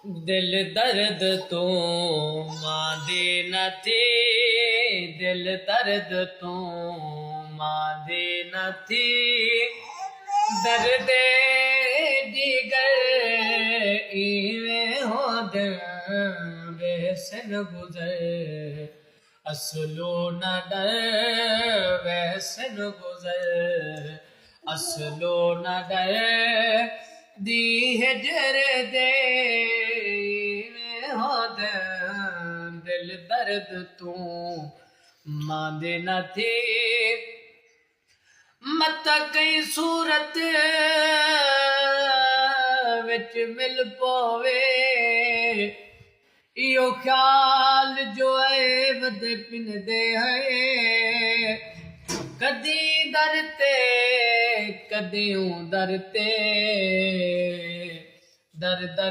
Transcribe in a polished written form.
दिल दर्द तो मांदे न थी, दिल दर्द तो मांदे न थी, दर्द जिगर इवें हो दिल वैसन गुजर, असलो न डर वैसन गुजर, असलो न डर दी हिजर दे हो दिल दर्द तू मांदे न थी। मत कई सूरत विच मिल पोवे, इहो ख्याल जो है वदे पिनदे है, कदी दर ते कदियों दर ते, दर दर